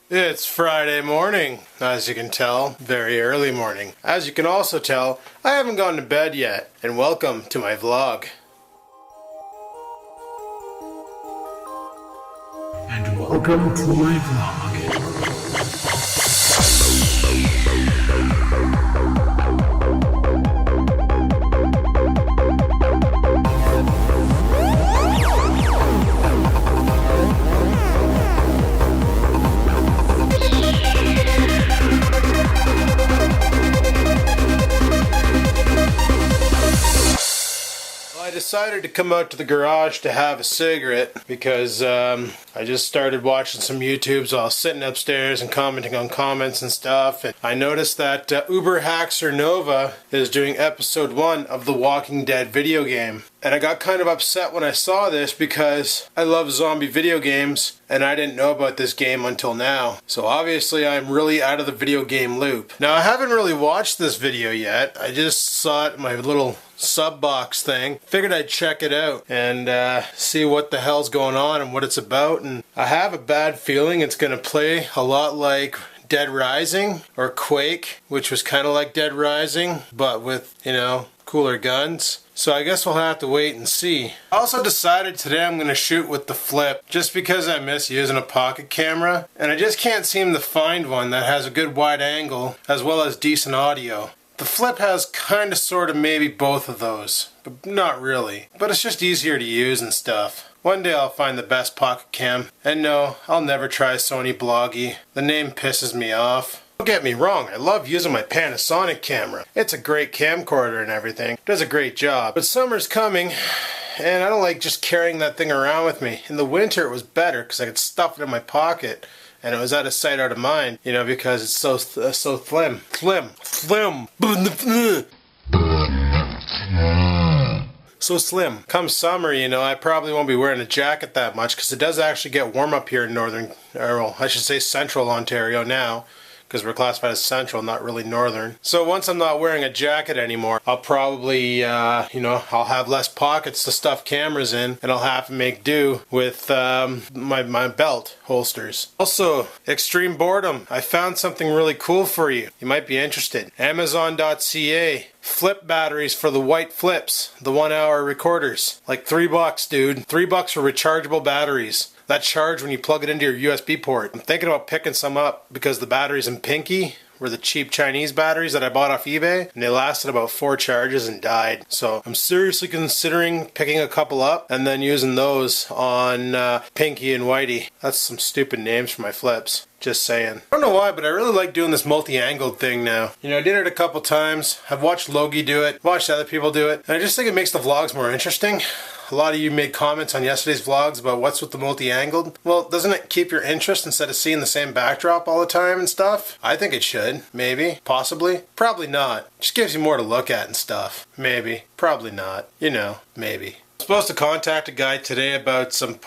It's Friday morning, as you can tell, very early morning. As you can also tell, I haven't gone to bed yet, and welcome to my vlog. And welcome to my vlog. I decided to come out to the garage to have a cigarette because I just started watching some YouTubes while sitting upstairs and commenting on comments and stuff, and I noticed that Uber Haxer Nova is doing episode 1 of the Walking Dead video game. And I got kind of upset when I saw this because I love zombie video games and I didn't know about this game until now. So obviously I'm really out of the video game loop. Now I haven't really watched this video yet. I just saw it in my little sub box thing. Figured I'd check it out and see what the hell's going on and what it's about. And I have a bad feeling it's going to play a lot like Dead Rising or Quake, which was kind of like Dead Rising, but with, you know, cooler guns. So I guess we'll have to wait and see. I also decided today I'm going to shoot with the flip just because I miss using a pocket camera and I just can't seem to find one that has a good wide angle as well as decent audio. The flip has kind of sort of maybe both of those, but not really. But it's just easier to use and stuff. One day I'll find the best pocket cam. And no, I'll never try Sony Bloggy. The name pisses me off. Don't get me wrong, I love using my Panasonic camera. It's a great camcorder and everything. It does a great job. But summer's coming, and I don't like just carrying that thing around with me. In the winter it was better because I could stuff it in my pocket. And it was out of sight, out of mind, you know, because it's so slim. So slim. Come summer, you know, I probably won't be wearing a jacket that much because it does actually get warm up here in northern, or well, I should say central Ontario now, because we're classified as central, not really northern. So once I'm not wearing a jacket anymore, I'll probably, you know, I'll have less pockets to stuff cameras in, and I'll have to make do with my belt holsters. Also, extreme boredom. I found something really cool for you. You might be interested. Amazon.ca. Flip batteries for the white flips, the 1 hour recorders. Like $3, dude. $3 for rechargeable batteries. That charge when you plug it into your USB port. I'm thinking about picking some up because the batteries in Pinky were the cheap Chinese batteries that I bought off eBay, and they lasted about 4 charges and died. So I'm seriously considering picking a couple up and then using those on Pinky and Whitey. That's some stupid names for my flips. Just saying. I don't know why, but I really like doing this multi-angled thing now. You know, I did it a couple times. I've watched Logie do it, watched other people do it, and I just think it makes the vlogs more interesting. A lot of you made comments on yesterday's vlogs about what's with the multi-angled. Well, doesn't it keep your interest instead of seeing the same backdrop all the time and stuff? I think it should. Maybe. Possibly. Probably not. Just gives you more to look at and stuff. Maybe. Probably not. You know, maybe. I'm supposed to contact a guy today about some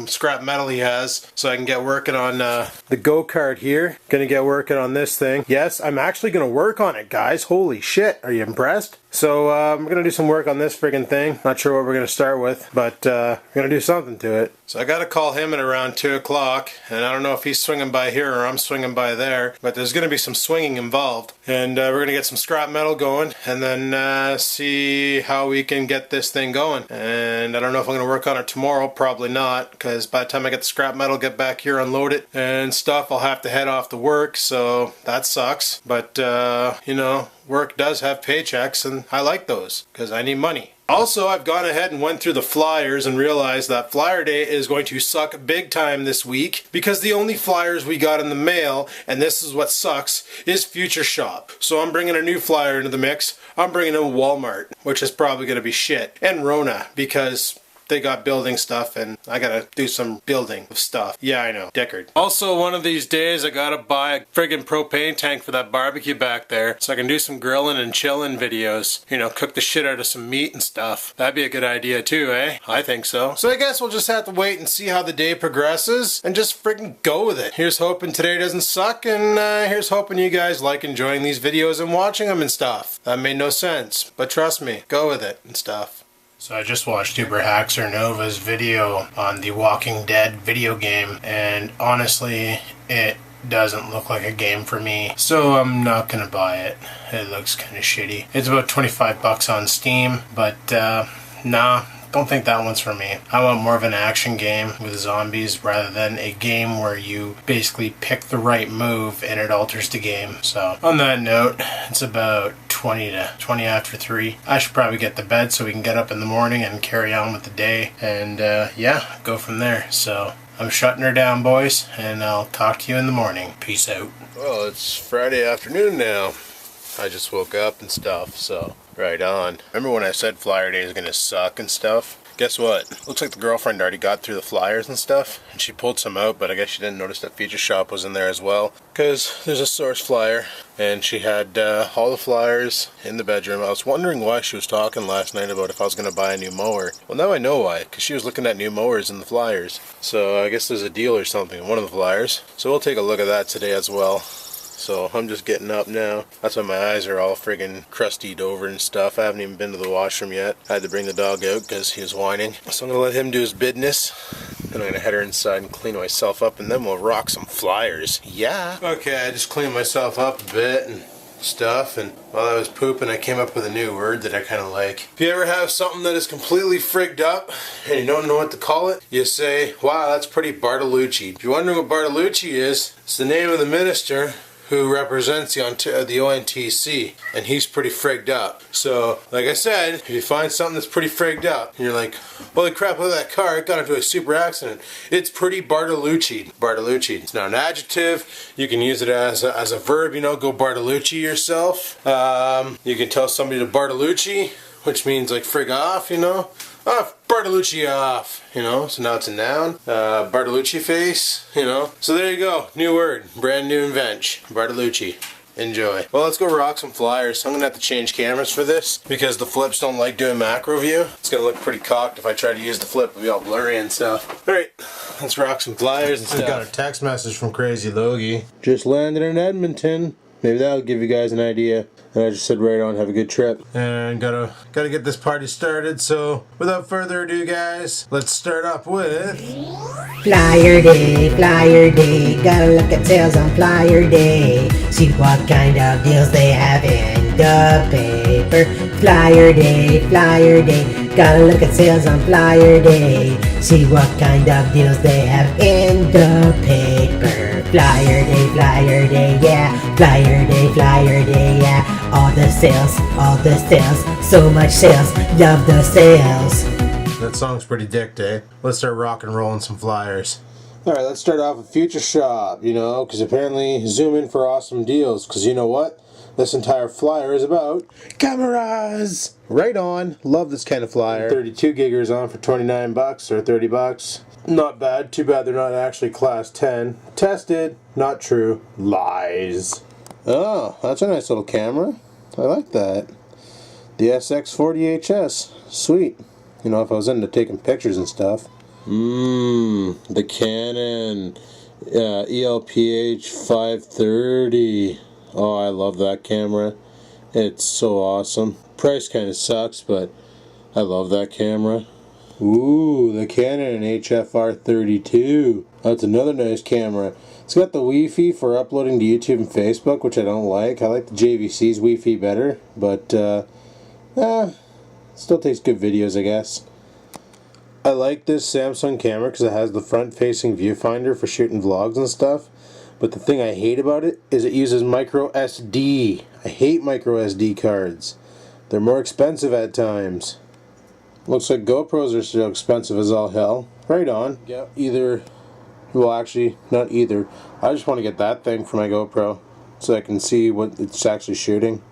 scrap metal he has so I can get working on the go-kart here. Gonna get working on this thing. Yes, I'm actually gonna work on it, guys. Holy shit. Are you impressed? So I'm gonna do some work on this friggin' thing. Not sure what we're gonna start with, but we're gonna do something to it. So I gotta call him at around 2 o'clock, and I don't know if he's swinging by here or I'm swinging by there, but there's gonna be some swinging involved. And we're gonna get some scrap metal going, and then see how we can get this thing going. And I don't know if I'm gonna work on it tomorrow, probably not, because by the time I get the scrap metal, get back here, unload it and stuff, I'll have to head off to work, so that sucks. But you know, work does have paychecks, and I like those because I need money. Also, I've gone ahead and went through the flyers and realized that Flyer Day is going to suck big time this week because the only flyers we got in the mail, and this is what sucks, is Future Shop. So I'm bringing a new flyer into the mix. I'm bringing in Walmart, which is probably going to be shit, and Rona, because they got building stuff and I gotta do some building of stuff. Yeah, I know. Deckard. Also, one of these days I gotta buy a friggin' propane tank for that barbecue back there so I can do some grilling and chilling videos. You know, cook the shit out of some meat and stuff. That'd be a good idea too, eh? I think so. So I guess we'll just have to wait and see how the day progresses and just friggin' go with it. Here's hoping today doesn't suck, and here's hoping you guys like enjoying these videos and watching them and stuff. That made no sense, but trust me, go with it and stuff. So I just watched Uber Haxer Nova's video on the Walking Dead video game, and honestly, it doesn't look like a game for me, so I'm not gonna buy it. It looks kind of shitty. It's about 25 bucks on Steam, but nah, don't think that one's for me. I want more of an action game with zombies rather than a game where you basically pick the right move and it alters the game. So on that note, it's about 20 after 3. I should probably get to bed so we can get up in the morning and carry on with the day, and yeah, go from there. So I'm shutting her down, boys, and I'll talk to you in the morning. Peace out. Well, it's Friday afternoon now. I just woke up and stuff, so right on. Remember when I said flyer day is gonna suck and stuff? Guess what? Looks like the girlfriend already got through the flyers and stuff, and she pulled some out, but I guess she didn't notice that Feature Shop was in there as well, because there's a source flyer, and she had all the flyers in the bedroom. I was wondering why she was talking last night about if I was going to buy a new mower. Well, now I know why, because she was looking at new mowers in the flyers. So I guess there's a deal or something in one of the flyers. So we'll take a look at that today as well. So I'm just getting up now. That's why my eyes are all friggin' crustied over and stuff. I haven't even been to the washroom yet. I had to bring the dog out because he was whining. So I'm gonna let him do his business. Then I'm gonna head her inside and clean myself up, and then we'll rock some flyers. Yeah. Okay, I just cleaned myself up a bit and stuff, and while I was pooping I came up with a new word that I kind of like. If you ever have something that is completely frigged up and you don't know what to call it, you say, wow, that's pretty Bartolucci. If you're wondering what Bartolucci is, it's the name of the minister who represents the ONTC, and he's pretty frigged up. So, like I said, if you find something that's pretty frigged up, and you're like, holy crap, look at that car, it got into a super accident. It's pretty Bartolucci. Bartolucci. It's not an adjective. You can use it as a verb, you know, go Bartolucci yourself. You can tell somebody to Bartolucci, which means like frig off, you know. Oh, Bartolucci off, you know, so now it's a noun. Bartolucci face, you know. So there you go, new word, brand new invention, Bartolucci. Enjoy. Well, let's go rock some flyers. I'm gonna have to change cameras for this because the flips don't like doing macro view. It's gonna look pretty cocked if I try to use the flip. It'll be all blurry and stuff. Alright, let's rock some flyers and stuff. I got a text message from Crazy Logie. Just landed in Edmonton. Maybe that'll give you guys an idea. And I just said right on, have a good trip. And gotta get this party started, so without further ado guys, let's start up with Flyer Day, gotta look at sales on Flyer Day. See what kind of deals they have in the paper. Flyer Day, gotta look at sales on Flyer Day. See what kind of deals they have in the paper. Flyer Day, yeah. Flyer Day, yeah. All the sales, so much sales, love the sales. That song's pretty dick, eh? Let's start rock and rolling some flyers. Alright, let's start off with Future Shop, you know, because apparently zoom in for awesome deals, because you know what? This entire flyer is about cameras! Right on, love this kind of flyer. 32 giggers on for 29 bucks or 30 bucks. Not bad, too bad they're not actually class 10. Tested, not true, lies. Oh, that's a nice little camera. I like that. The SX40HS. Sweet. You know, if I was into taking pictures and stuff. The Canon ELPH 530. Oh, I love that camera. It's so awesome. Price kind of sucks, but I love that camera. Ooh, the Canon HFR 32. That's another nice camera. It's got the Wi-Fi for uploading to YouTube and Facebook, which I don't like. I like the JVC's Wi-Fi better, but still takes good videos, I guess. I like this Samsung camera because it has the front-facing viewfinder for shooting vlogs and stuff. But the thing I hate about it is it uses micro SD. I hate micro SD cards. They're more expensive at times. Looks like GoPros are still expensive as all hell. Right on. Yeah. Well, actually, not either. I just want to get that thing for my GoPro so I can see what it's actually shooting.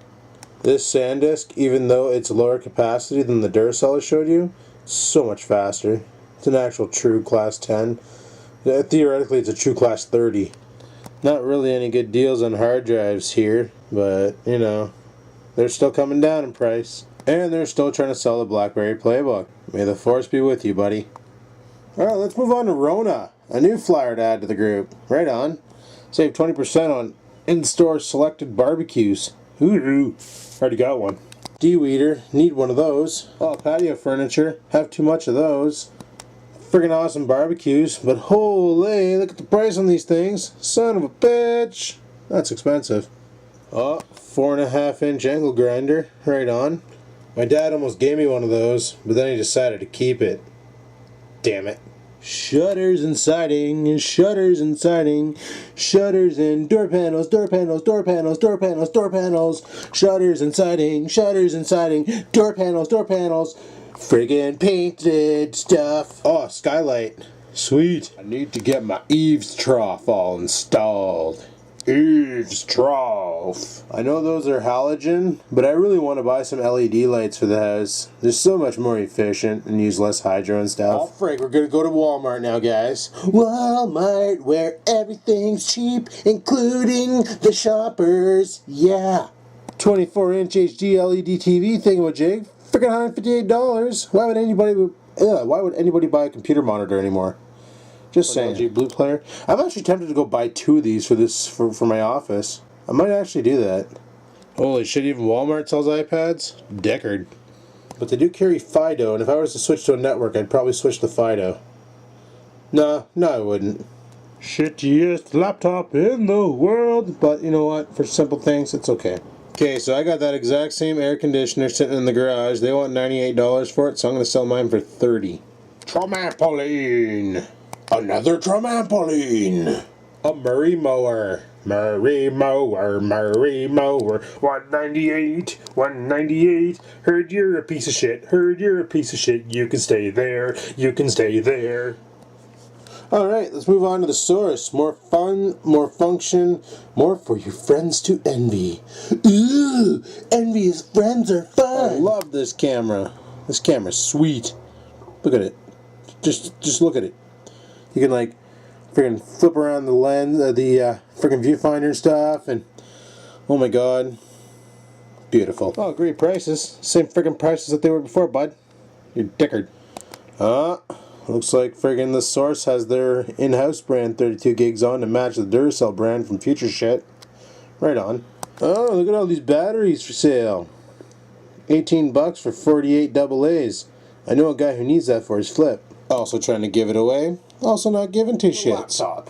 This SanDisk, even though it's lower capacity than the Duracell I showed you, it's so much faster. It's an actual true class 10. Theoretically, it's a true class 30. Not really any good deals on hard drives here, but, you know, they're still coming down in price. And they're still trying to sell the BlackBerry Playbook. May the force be with you, buddy. Alright, let's move on to Rona. A new flyer to add to the group. Right on. Save 20% on in-store selected barbecues. Hooroo. Already got one. D-weeder. Need one of those. Oh, patio furniture. Have too much of those. friggin' awesome barbecues, but holy, look at the price on these things. Son of a bitch. That's expensive. Oh, 4.5-inch angle grinder, right on. My dad almost gave me one of those, but then he decided to keep it. Damn it. Shutters and siding, shutters and siding, shutters and door panels, door panels, door panels, door panels, door panels, shutters and siding, door panels, door panels, friggin' painted stuff. Oh, skylight. Sweet. I need to get my eaves trough all installed. Eaves trough. I know those are halogen, but I really want to buy some LED lights for the house. They're so much more efficient and use less hydro and stuff. Oh frig, we're gonna go to Walmart now, guys. Walmart, where everything's cheap, including the shoppers. Yeah. 24-inch HD LED TV thingamajig. Freaking $158. Why would anybody buy a computer monitor anymore? Just saying. LG Blue Player. I'm actually tempted to go buy 2 of these for my office. I might actually do that. Holy shit, even Walmart sells iPads? Deckard. But they do carry Fido, and if I was to switch to a network, I'd probably switch to Fido. No, I wouldn't. Shittiest laptop in the world. But you know what? For simple things, it's okay. Okay, so I got that exact same air conditioner sitting in the garage. They want $98 for it, so I'm going to sell mine for $30. Trampoline! Another trampoline! A Murray mower. Murray mower, Murray mower. 198, 198. Heard you're a piece of shit, heard you're a piece of shit. You can stay there, you can stay there. Alright, let's move on to the source. More fun, more function, more for your friends to envy. Ooh, envious friends are fun! I love this camera. This camera's sweet. Look at it. Just look at it. You can like freaking flip around the lens, the freaking viewfinder and stuff, and oh my god, beautiful. Oh, great prices. Same freaking prices that they were before, bud. You're dickered. Looks like friggin' the Source has their in-house brand 32 gigs on to match the Duracell brand from Future Shit. Right on. Oh, look at all these batteries for sale. $18 for 48 AA's. I know a guy who needs that for his flip. Also trying to give it away. Also not giving 2 shits. Laptop.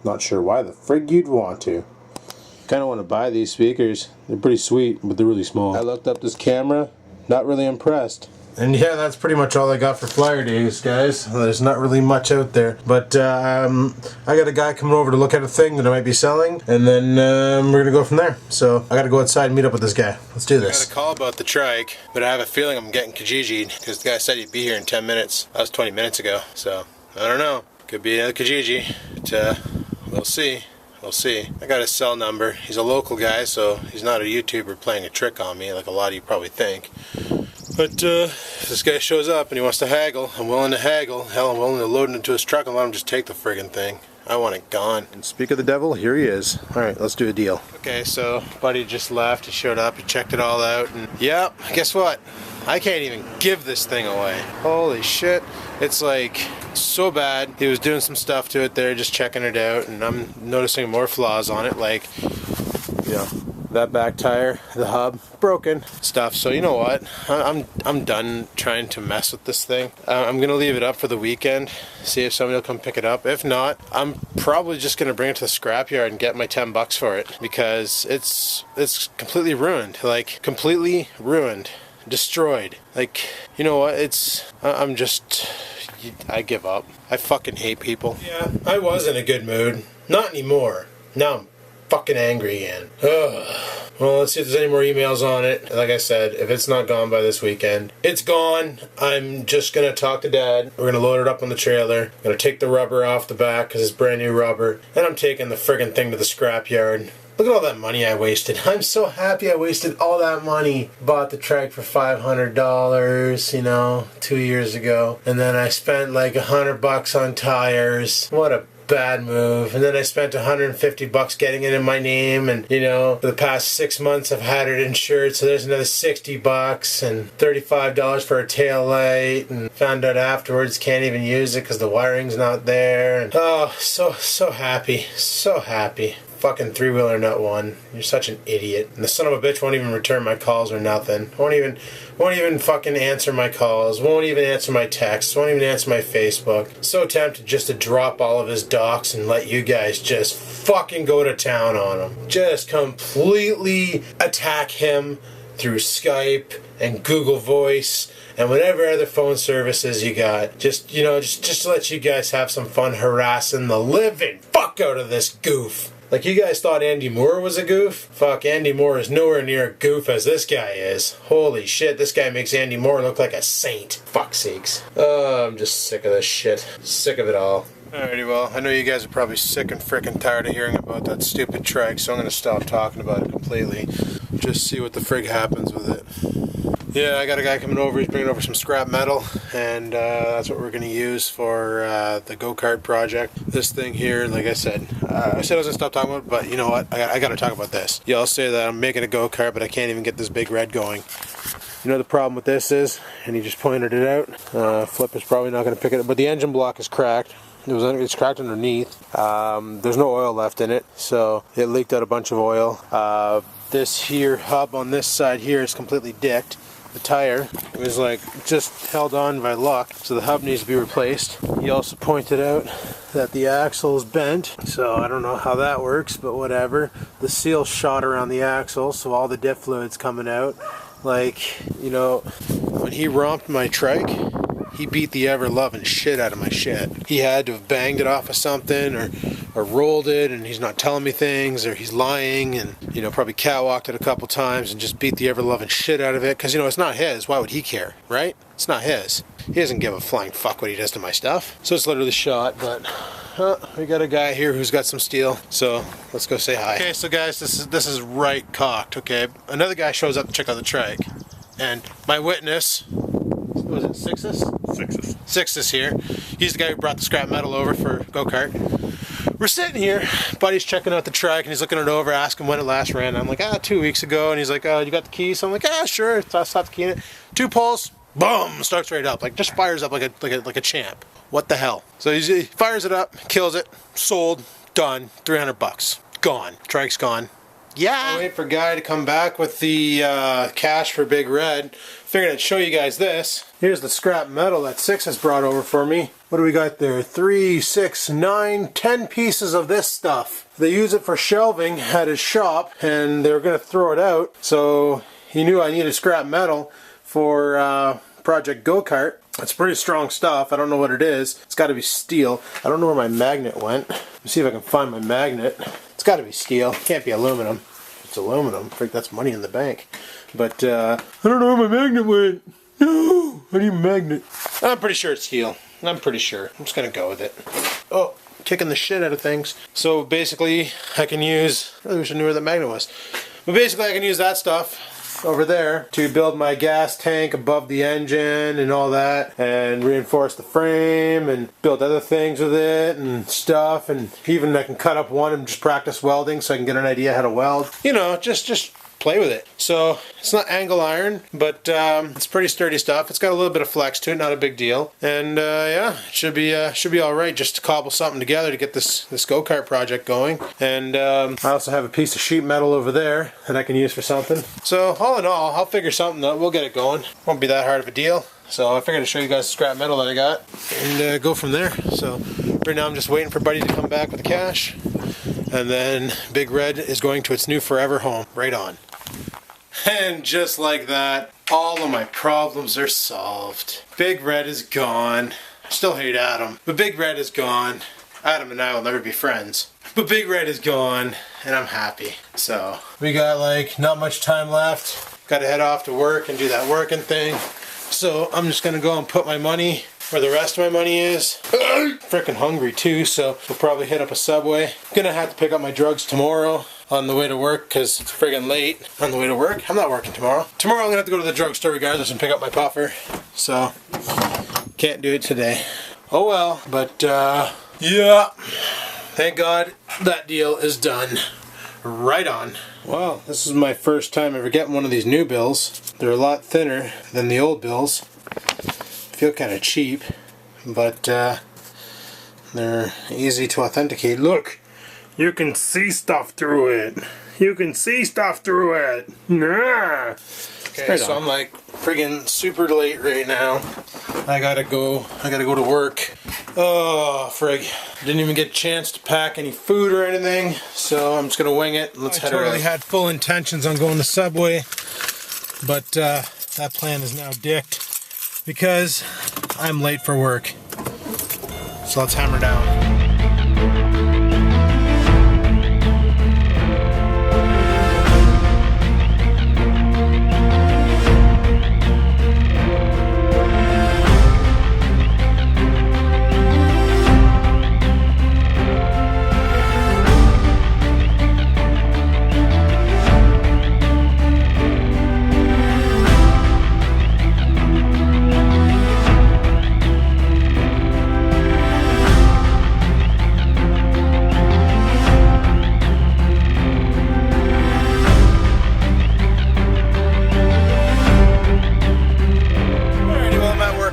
Not sure why the frig you'd want to. Kinda want to buy these speakers. They're pretty sweet, but they're really small. I looked up this camera. Not really impressed. And yeah, that's pretty much all I got for Flyer Days, guys. There's not really much out there. But I got a guy coming over to look at a thing that I might be selling, and then we're going to go from there. So I got to go outside and meet up with this guy. Let's do this. I got a call about the trike, but I have a feeling I'm getting Kijiji'd because the guy said he'd be here in 10 minutes. That was 20 minutes ago. So I don't know. Could be another Kijiji. But we'll see. We'll see. I got his cell number. He's a local guy, so he's not a YouTuber playing a trick on me like a lot of you probably think. But if this guy shows up and he wants to haggle, I'm willing to haggle. Hell, I'm willing to load it into his truck and let him just take the friggin' thing. I want it gone. And speak of the devil, here he is. Alright, let's do a deal. Okay, so buddy just left. He showed up, he checked it all out, and yeah, guess what? I can't even give this thing away. Holy shit. It's like so bad. He was doing some stuff to it there, just checking it out, and I'm noticing more flaws on it, like, you know, that back tire, the hub, broken stuff. So you know what? I'm done trying to mess with this thing. I'm gonna leave it up for the weekend, see if somebody will come pick it up. If not, I'm probably just gonna bring it to the scrapyard and get my $10 for it because it's completely ruined. Like completely ruined, destroyed. Like, you know what? I give up. I fucking hate people. Yeah, I was in a good mood. Not anymore. Now I'm fucking angry again. Ugh. Well, let's see if there's any more emails on it. Like I said, if it's not gone by this weekend, it's gone. I'm just gonna talk to Dad. We're gonna load it up on the trailer. I'm gonna take the rubber off the back because it's brand new rubber. And I'm taking the friggin' thing to the scrapyard. Look at all that money I wasted. I'm so happy I wasted all that money. Bought the trike for $500, you know, 2 years ago. And then I spent like $100 on tires. What a bad move. And then I spent $150 getting it in my name, and you know, for the past 6 months I've had it insured, so there's another $60 and $35 for a tail light, and found out afterwards can't even use it because the wiring's not there. And oh, so happy, so happy. fucking three-wheeler nut one. You're such an idiot. And the son of a bitch won't even return my calls or nothing. Won't even fucking answer my calls. Won't even answer my texts. Won't even answer my Facebook. So tempted just to drop all of his docs and let you guys just fucking go to town on him. Just completely attack him through Skype and Google Voice and whatever other phone services you got. Just to let you guys have some fun harassing the living fuck out of this goof. Like, you guys thought Andy Moore was a goof? Fuck, Andy Moore is nowhere near a goof as this guy is. Holy shit, this guy makes Andy Moore look like a saint. Fuck sakes. Oh, I'm just sick of this shit. Sick of it all. Alrighty, well, I know you guys are probably sick and frickin' tired of hearing about that stupid trike, so I'm gonna stop talking about it completely. Just see what the frig happens with it. Yeah, I got a guy coming over. He's bringing over some scrap metal, and that's what we're going to use for the go-kart project. This thing here, like I said I was going to stop talking about it, but you know what? I got to talk about this. Y'all say that I'm making a go-kart, but I can't even get this big red going. You know the problem with this is, and he just pointed it out, Flip is probably not going to pick it up, but the engine block is cracked. It's cracked underneath. There's no oil left in it, so it leaked out a bunch of oil. This here hub on this side here is completely dicked. The tire was like just held on by luck, so the hub needs to be replaced. He also pointed out that the axle is bent, so I don't know how that works, but whatever. The seal shot around the axle, so all the diff fluid's coming out. Like, you know, when he romped my trike, he beat the ever-loving shit out of my shit. He had to have banged it off of something or rolled it, and he's not telling me things, or he's lying, and, you know, probably catwalked it a couple times and just beat the ever-loving shit out of it, because, you know, it's not his. Why would he care, right? It's not his. He doesn't give a flying fuck what he does to my stuff. So it's literally shot, but we got a guy here who's got some steel, so let's go say hi. Okay, so guys, this is right cocked, okay? Another guy shows up to check out the trike, and my witness, was it Sixus? Sixus here. He's the guy who brought the scrap metal over for go-kart. We're sitting here, buddy's checking out the trike, and he's looking it over, asking when it last ran. I'm like, 2 weeks ago, and he's like, you got the key? So I'm like, sure. So I slap the key in it. 2 pulls, boom, starts right up, like just fires up like a champ. What the hell? So he fires it up, kills it, sold, done, $300, gone. Trike's gone. Yeah. I wait for Guy to come back with the cash for Big Red. Figured I'd show you guys this. Here's the scrap metal that Six has brought over for me. What do we got there? 3, 6, 9, 10 pieces of this stuff. They use it for shelving at his shop, and they were going to throw it out. So he knew I needed scrap metal for Project Go-Kart. It's pretty strong stuff. I don't know what it is. It's got to be steel. I don't know where my magnet went. Let me see if I can find my magnet. It's got to be steel. It can't be aluminum. If it's aluminum, I think that's money in the bank. But I don't know where my magnet went. No, I need a magnet. I'm pretty sure it's steel. I'm pretty sure. I'm just going to go with it. Oh, kicking the shit out of things. So basically, I can use... I wish I knew where the magnet was. But basically, I can use that stuff over there to build my gas tank above the engine and all that, and reinforce the frame and build other things with it and stuff, and even I can cut up one and just practice welding so I can get an idea how to weld. You know, just play with it. So it's not angle iron, but it's pretty sturdy stuff. It's got a little bit of flex to it, not a big deal. And yeah, it should be all right just to cobble something together to get this go-kart project going. And I also have a piece of sheet metal over there that I can use for something. So all in all, I'll figure something out. We'll get it going. Won't be that hard of a deal. So I figured to show you guys the scrap metal that I got and go from there. So right now I'm just waiting for Buddy to come back with the cash. And then Big Red is going to its new forever home. Right on. And just like that, all of my problems are solved. Big Red is gone. I still hate Adam, but Big Red is gone. Adam and I will never be friends. But Big Red is gone, and I'm happy. So, we got like not much time left. Gotta head off to work and do that working thing. So, I'm just gonna go and put my money where the rest of my money is. Freaking hungry too, so we'll probably hit up a Subway. Gonna have to pick up my drugs tomorrow on the way to work because it's friggin' late on the way to work. I'm not working tomorrow. Tomorrow I'm gonna have to go to the drugstore regardless and pick up my puffer. So, can't do it today. Oh well, but yeah. Thank God that deal is done. Right on. Well, this is my first time ever getting one of these new bills. They're a lot thinner than the old bills. Feel kind of cheap, but they're easy to authenticate. Look, You can see stuff through it. You can see stuff through it. Nah. Okay, so I'm like friggin' super late right now. I gotta go to work. Oh, frig. Didn't even get a chance to pack any food or anything, so I'm just gonna wing it. Let's head out. I totally had full intentions on going to Subway, but that plan is now dicked because I'm late for work. So let's hammer down.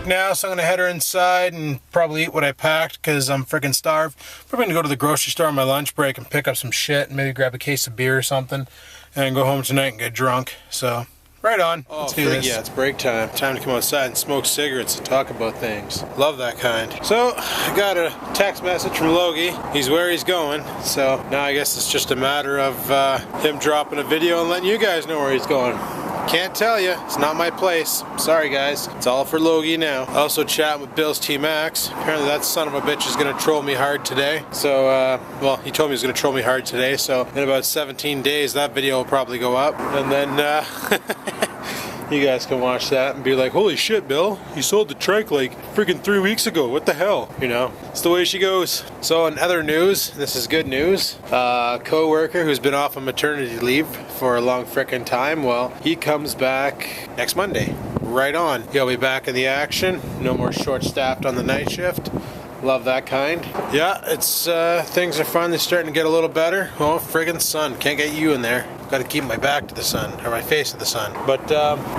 Now, so I'm gonna head her inside and probably eat what I packed because I'm freaking starved. Probably gonna go to the grocery store on my lunch break and pick up some shit and maybe grab a case of beer or something and go home tonight and get drunk. So, right on. Let's do this. Yeah, it's break time. Time to come outside and smoke cigarettes and talk about things. Love that kind. So, I got a text message from Logie. He's where he's going. So, now I guess it's just a matter of him dropping a video and letting you guys know where he's going. Can't tell you. It's not my place. Sorry, guys. It's all for Logie now. Also chatting with Bill's T-Max. Apparently that son of a bitch is going to troll me hard today. So, well, he told me he was going to troll me hard today. So, in about 17 days, that video will probably go up. And then, you guys can watch that and be like, holy shit, Bill, you sold the trike like freaking 3 weeks ago. What the hell? You know, it's the way she goes. So in other news, this is good news. Co-worker who's been off on maternity leave for a long frickin' time, well, he comes back next Monday. Right on. He'll be back in the action. No more short-staffed on the night shift. Love that kind. Yeah, it's things are finally starting to get a little better. Oh, friggin' sun. Can't get you in there. Got to keep my back to the sun, or my face to the sun. But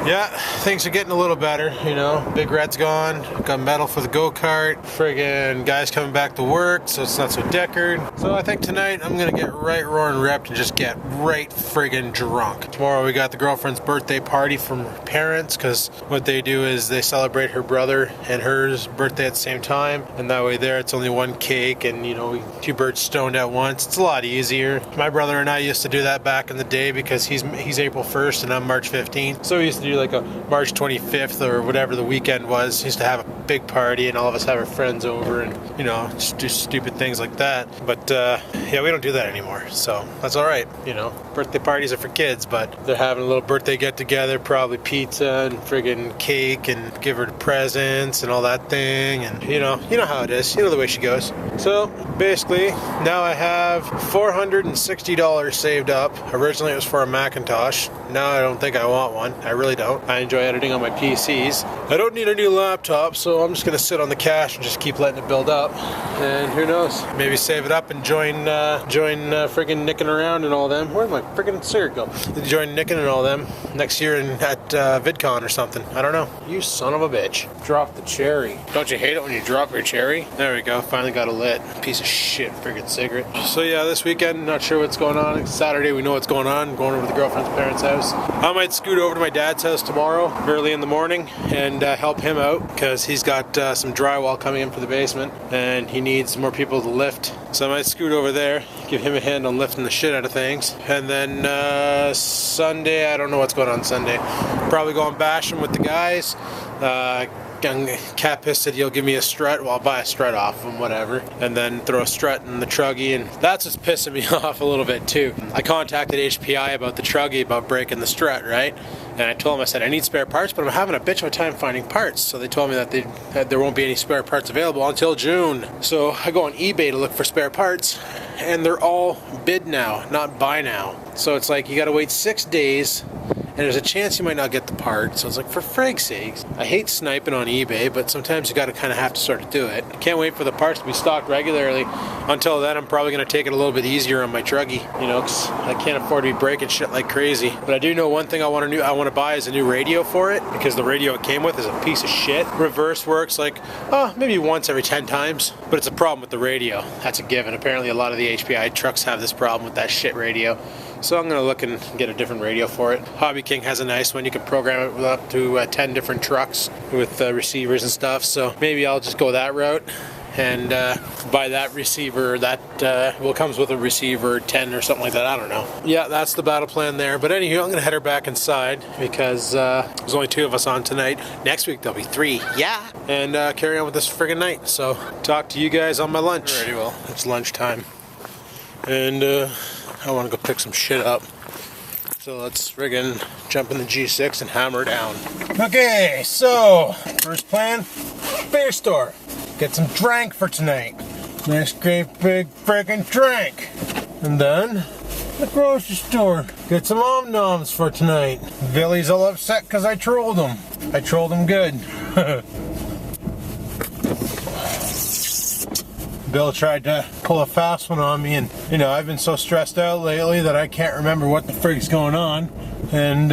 yeah, things are getting a little better, you know. Big Red's gone. Got medal for the go-kart. Friggin' guys coming back to work, so it's not so deckered. So I think tonight I'm gonna get right roaring ripped and just get right friggin' drunk. Tomorrow we got the girlfriend's birthday party from her parents, because what they do is they celebrate her brother and hers birthday at the same time, and that way there it's only one cake, and you know, two birds stoned at once. It's a lot easier. My brother and I used to do that back in the day because he's April 1st and I'm March 15th. So we used to do like a March 25th or whatever the weekend was. We used to have a big party and all of us have our friends over and, you know, just do stupid things like that. But yeah, we don't do that anymore. So that's all right. You know, birthday parties are for kids, but they're having a little birthday get together, probably pizza and friggin' cake and give her the presents and all that thing. And you know how it is. You know the way she goes. So basically now I have $460 saved up. Originally it was for a Macintosh. Now I don't think I want one. I really don't. I enjoy editing on my PCs. I don't need a new laptop, so I'm just going to sit on the cash and just keep letting it build up. And who knows? Maybe save it up and join friggin' Nicking around and all them. Where'd my friggin' cigarette go? Join Nicking and all them next year at VidCon or something. I don't know. You son of a bitch. Drop the cherry. Don't you hate it when you drop your cherry? There we go. Finally got a lit. Piece of shit friggin' cigarette. So yeah, this weekend, not sure what's going on. Saturday we know what's going on. Going over to the girlfriend's parents' house. I might scoot over to my dad's house tomorrow, early in the morning, and help him out because he's got some drywall coming in for the basement and he needs more people to lift. So I might scoot over there, give him a hand on lifting the shit out of things. And then Sunday, I don't know what's going on Sunday. Probably go and bash him with the guys. Cat Piss said he'll give me a strut. Well, I'll buy a strut off of him, whatever, and then throw a strut in the truggy, and that's what's pissing me off a little bit too. I contacted HPI about the truggy, about breaking the strut, right? And I told them, I said, I need spare parts, but I'm having a bitch of a time finding parts. So they told me that there won't be any spare parts available until June. So I go on eBay to look for spare parts, and they're all bid now, not buy now. So it's like you gotta wait 6 days, there's a chance you might not get the part. So it's like, for frig's sakes, I hate sniping on eBay, but sometimes you gotta kind of have to sort of do it. I can't wait for the parts to be stocked regularly. Until then, I'm probably gonna take it a little bit easier on my truggy, you know, because I can't afford to be breaking shit like crazy. But I do know one thing I want to buy is a new radio for it, because the radio it came with is a piece of shit. Reverse works like, maybe once every 10 times, but it's a problem with the radio. That's a given. Apparently a lot of the HPI trucks have this problem with that shit radio. So I'm going to look and get a different radio for it. Hobby King has a nice one. You can program it with up to 10 different trucks with receivers and stuff. So maybe I'll just go that route and buy that receiver. That comes with a receiver 10 or something like that. I don't know. Yeah, that's the battle plan there. But anywho, I'm going to head her back inside because there's only 2 of us on tonight. Next week there'll be 3. Yeah. And carry on with this friggin' night. So talk to you guys on my lunch. Alrighty, well, it's lunchtime. And I want to go pick some shit up. So let's friggin' jump in the G6 and hammer down. Okay, so first plan, beer store. Get some drink for tonight. Nice great big friggin' drink. And then the grocery store. Get some om-noms for tonight. Billy's all upset because I trolled him. I trolled him good. Bill tried to pull a fast one on me, and you know, I've been so stressed out lately that I can't remember what the frig's going on. And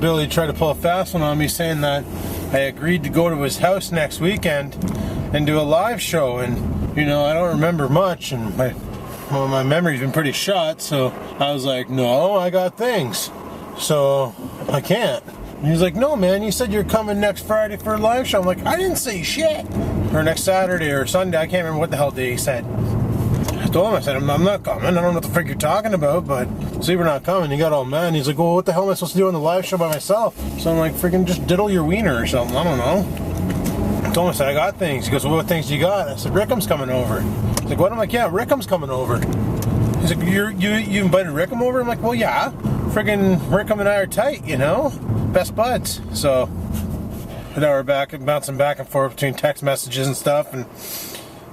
Billy tried to pull a fast one on me, saying that I agreed to go to his house next weekend and do a live show. And you know, I don't remember much, and my memory's been pretty shot. So I was like, no, I got things, so I can't. And he's like, no man, you said you're coming next Friday for a live show. I'm like, I didn't say shit. Or next Saturday or Sunday, I can't remember what the hell day he said. I told him, I said, I'm not coming. I don't know what the frick you're talking about, but see, we're not coming. He got all mad. He's like, well, what the hell am I supposed to do on the live show by myself? So I'm like, freaking just diddle your wiener or something. I don't know. I told him, I said, I got things. He goes, well, what things do you got? I said, Rickham's coming over. He's like, what? I'm like, yeah, Rickham's coming over. He's like, you invited Rickham over? I'm like, well, yeah. Friggin' Rickham and I are tight, you know? Best buds. So now we're back and bouncing back and forth between text messages and stuff, and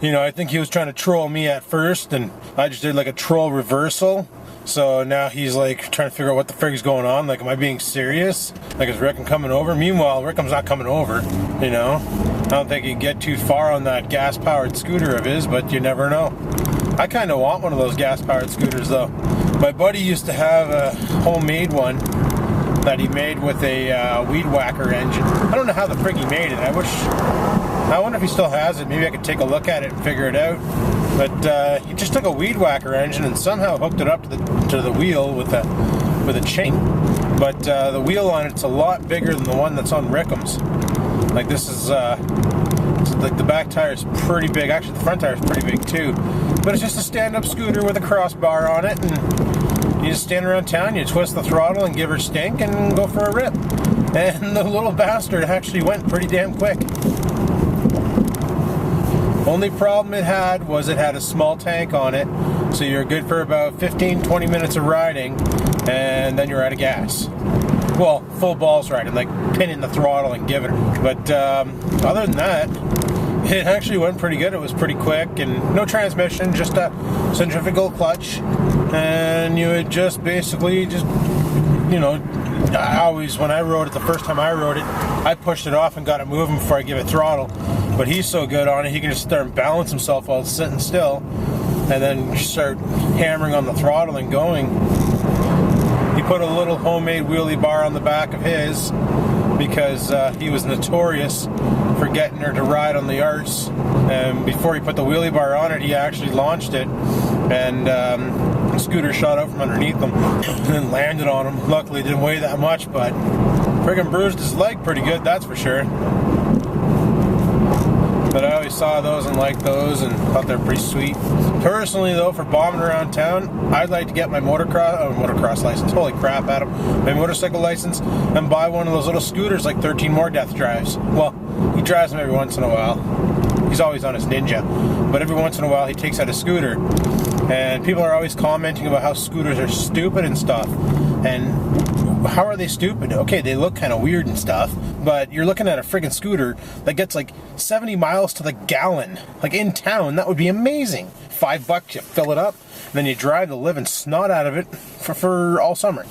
you know, I think he was trying to troll me at first, and I just did like a troll reversal. So now he's like trying to figure out what the frig's going on. Like, am I being serious? Like, is Rickham coming over? Meanwhile, Rickham's not coming over, you know? I don't think he'd get too far on that gas-powered scooter of his, but you never know. I kind of want one of those gas-powered scooters, though. My buddy used to have a homemade one that he made with a weed whacker engine. I don't know how the frig he made it. I wonder if he still has it. Maybe I could take a look at it and figure it out. But he just took a weed whacker engine and somehow hooked it up to the wheel with a chain. But the wheel on it's a lot bigger than the one that's on Rickham's. Like, this is like the back tire is pretty big. Actually, the front tire is pretty big too. But it's just a stand-up scooter with a crossbar on it, and you just stand around town, you twist the throttle and give her stink and go for a rip. And the little bastard actually went pretty damn quick. Only problem it had was it had a small tank on it, so you're good for about 15-20 minutes of riding, and then you're out of gas. Well, full balls riding, like pinning the throttle and giving her. But other than that, it actually went pretty good. It was pretty quick, and no transmission, just a centrifugal clutch. And you would just basically you know, I always, when I rode it, the first time I rode it, I pushed it off and got it moving before I give it throttle. But he's so good on it, he can just start and balance himself while it's sitting still, and then start hammering on the throttle and going. He put a little homemade wheelie bar on the back of his because he was notorious for getting her to ride on the arse. And before he put the wheelie bar on it, he actually launched it, and the scooter shot out from underneath him and landed on him. Luckily, it didn't weigh that much, but friggin' bruised his leg pretty good, that's for sure. But I always saw those and liked those and thought they're pretty sweet. Personally, though, for bombing around town, I'd like to get my motocross license. Holy crap, Adam. My motorcycle license, and buy one of those little scooters like 13 More Death drives. Well, he drives them every once in a while. He's always on his Ninja. But every once in a while, he takes out a scooter. And people are always commenting about how scooters are stupid and stuff. And how are they stupid? Okay, they look kind of weird and stuff, but you're looking at a friggin' scooter that gets like 70 miles to the gallon. Like, in town, that would be amazing. $5, you fill it up, and then you drive the living snot out of it for all summer.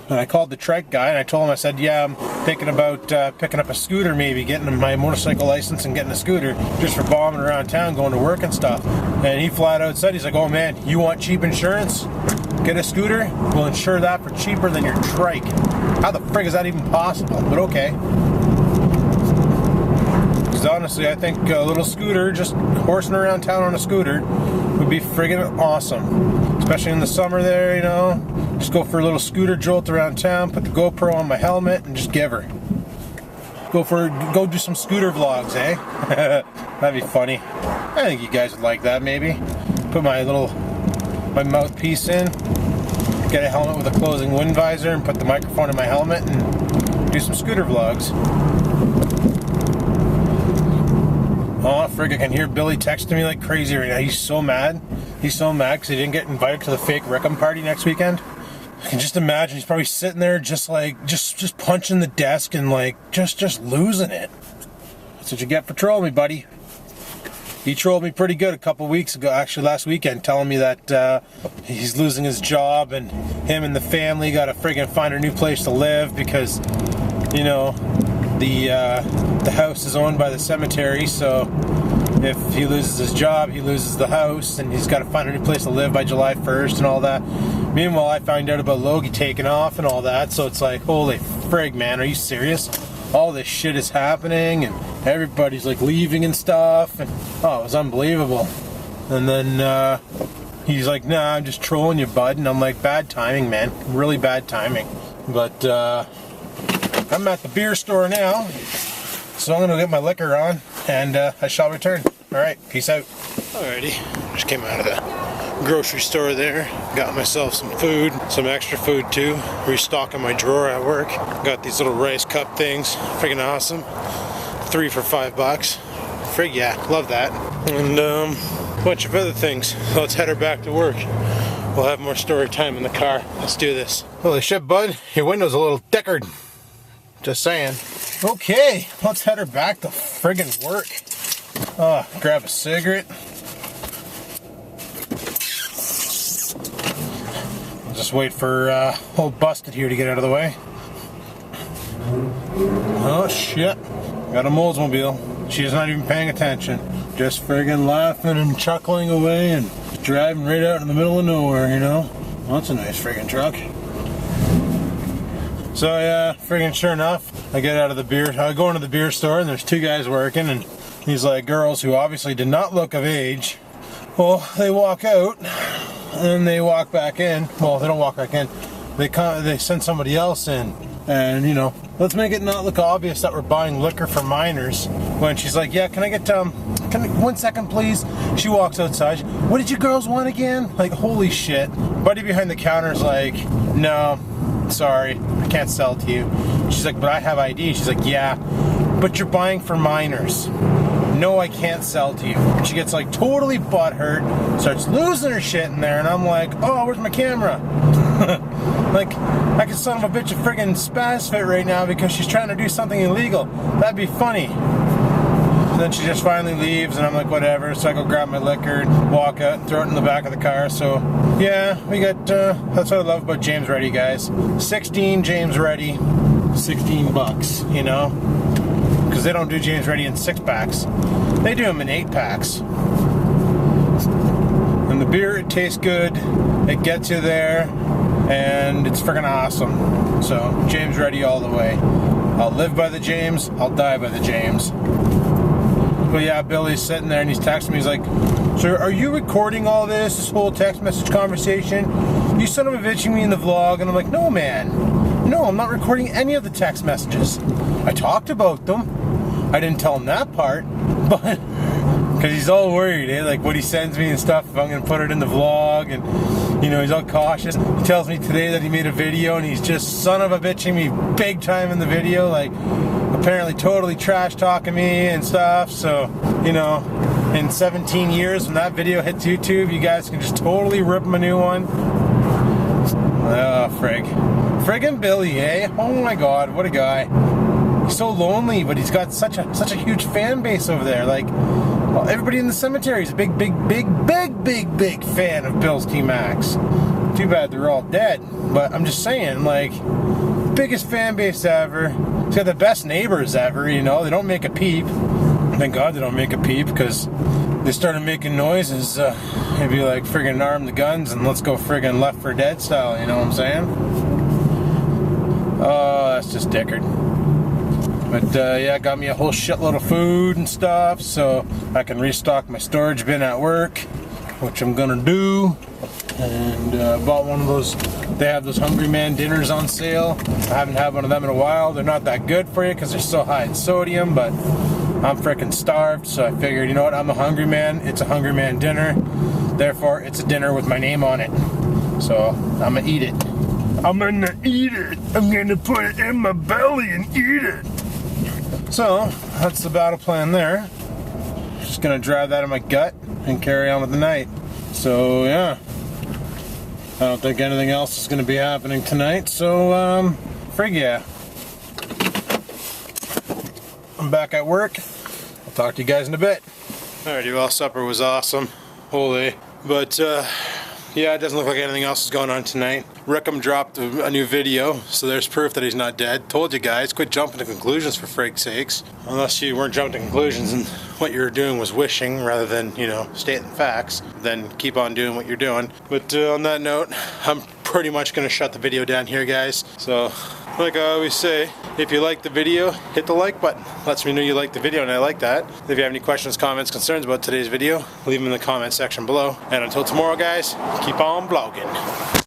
And I called the trike guy and I told him, I said, yeah, I'm thinking about picking up a scooter, maybe getting my motorcycle license and getting a scooter just for bombing around town, going to work and stuff. And he flat out said, he's like, oh man, you want cheap insurance? Get a scooter? We'll insure that for cheaper than your trike. How the frig is that even possible? But okay. Because honestly, I think a little scooter, just horsing around town on a scooter, would be friggin' awesome. Especially in the summer there, you know. Just go for a little scooter jolt around town, put the GoPro on my helmet, and just give her. Go do some scooter vlogs, eh? That'd be funny. I think you guys would like that, maybe. Put my mouthpiece in, get a helmet with a closing wind visor, and put the microphone in my helmet, and do some scooter vlogs. Oh, frig, I can hear Billy texting me like crazy right now. He's so mad. He's so mad because he didn't get invited to the fake Rickham party next weekend. I can just imagine he's probably sitting there just punching the desk and like just losing it. That's what you get for trolling me, buddy. He trolled me pretty good a couple weeks ago, actually last weekend, telling me that he's losing his job and him and the family got to friggin' find a new place to live because, you know, the house is owned by the cemetery, so if he loses his job, he loses the house, and he's got to find a new place to live by July 1st and all that. Meanwhile, I found out about Logie taking off and all that, so it's like, holy frig, man, are you serious? All this shit is happening, and everybody's like leaving and stuff, and oh, it was unbelievable. And then he's like, nah, I'm just trolling you, bud, and I'm like, bad timing, man, really bad timing. But I'm at the beer store now, so I'm gonna get my liquor on, and I shall return. Alright, peace out. Alrighty, just came out of the grocery store there, got myself some food, some extra food too, restocking my drawer at work. Got these little rice cup things, freaking awesome. 3 for $5. Frig, yeah, love that. And a bunch of other things. So let's head her back to work. We'll have more story time in the car. Let's do this. Holy shit, bud, your window's a little dickered. Just saying. Okay, let's head her back to friggin' work. Grab a cigarette. I'll just wait for old Busted here to get out of the way. Oh shit, got a Oldsmobile. She's not even paying attention. Just friggin' laughing and chuckling away and driving right out in the middle of nowhere, you know? Well, that's a nice friggin' truck. So yeah, friggin' sure enough, I get out of the beer, I go into the beer store and there's 2 guys working and these like girls who obviously did not look of age. Well, they walk out and they walk back in. Well, they don't walk back in. They send somebody else in. And, you know, let's make it not look obvious that we're buying liquor for minors. When she's like, yeah, can I get, 1 second please? She walks outside. What did you girls want again? Like, holy shit. Buddy behind the counter is like, no, sorry, I can't sell to you. She's like, but I have ID. She's like, yeah, but you're buying for minors. No, I can't sell to you. And she gets like totally butthurt, starts losing her shit in there, and I'm like, oh, where's my camera? Like, I could son of a bitch a friggin' spaz fit right now because she's trying to do something illegal. That'd be funny. And then she just finally leaves, and I'm like, whatever. So I go grab my liquor and walk out and throw it in the back of the car. So, yeah, we got, that's what I love about James Ready, guys. 16 James Ready, $16, you know? Because they don't do James Ready in 6-packs. They do them in 8-packs. And the beer, it tastes good. It gets you there. And it's freaking awesome. So, James Ready all the way. I'll live by the James. I'll die by the James. But yeah, Billy's sitting there and he's texting me. He's like, so are you recording all this whole text message conversation? You son of a bitching me in the vlog. And I'm like, no, man. No, I'm not recording any of the text messages. I talked about them. I didn't tell him that part, but because he's all worried, eh? Like what he sends me and stuff, if I'm going to put it in the vlog, and you know, he's all cautious. He tells me today that he made a video and he's just son of a bitching me big time in the video, like apparently totally trash talking me and stuff. So, you know, in 17 years when that video hits YouTube, you guys can just totally rip him a new one. Oh, frig. Friggin' Billy, eh? Oh my god, what a guy. He's so lonely, but he's got such a huge fan base over there. Like, well, everybody in the cemetery is a big fan of Bill's T-Max. Too bad they're all dead. But I'm just saying, like, biggest fan base ever. It's got the best neighbors ever, you know. They don't make a peep. Thank God they don't make a peep, because they started making noises. It'd be like friggin' arm the guns and let's go friggin' Left 4 Dead style, you know what I'm saying? Oh, that's just dickered. But yeah, got me a whole shitload of food and stuff so I can restock my storage bin at work, which I'm gonna do. And bought one of those, they have those Hungry Man dinners on sale. I haven't had one of them in a while. They're not that good for you because they're so high in sodium, but I'm freaking starved, so I figured, you know what, I'm a hungry man, it's a Hungry Man dinner, therefore it's a dinner with my name on it. So I'm gonna eat it. I'm gonna eat it. I'm gonna put it in my belly and eat it. So that's the battle plan there. Just gonna drive that in my gut and carry on with the night. So yeah, I don't think anything else is gonna be happening tonight. So frig yeah. I'm back at work. I'll talk to you guys in a bit. Alrighty, well, supper was awesome. Holy. But yeah, it doesn't look like anything else is going on tonight. Rickham dropped a new video, so there's proof that he's not dead. Told you guys, quit jumping to conclusions for frig's sakes. Unless you weren't jumping to conclusions and what you were doing was wishing rather than, you know, stating facts, then keep on doing what you're doing. But on that note, I'm pretty much going to shut the video down here, guys. So, like I always say, if you like the video, hit the like button. Lets me know you like the video, and I like that. If you have any questions, comments, concerns about today's video, leave them in the comment section below. And until tomorrow, guys, keep on vlogging.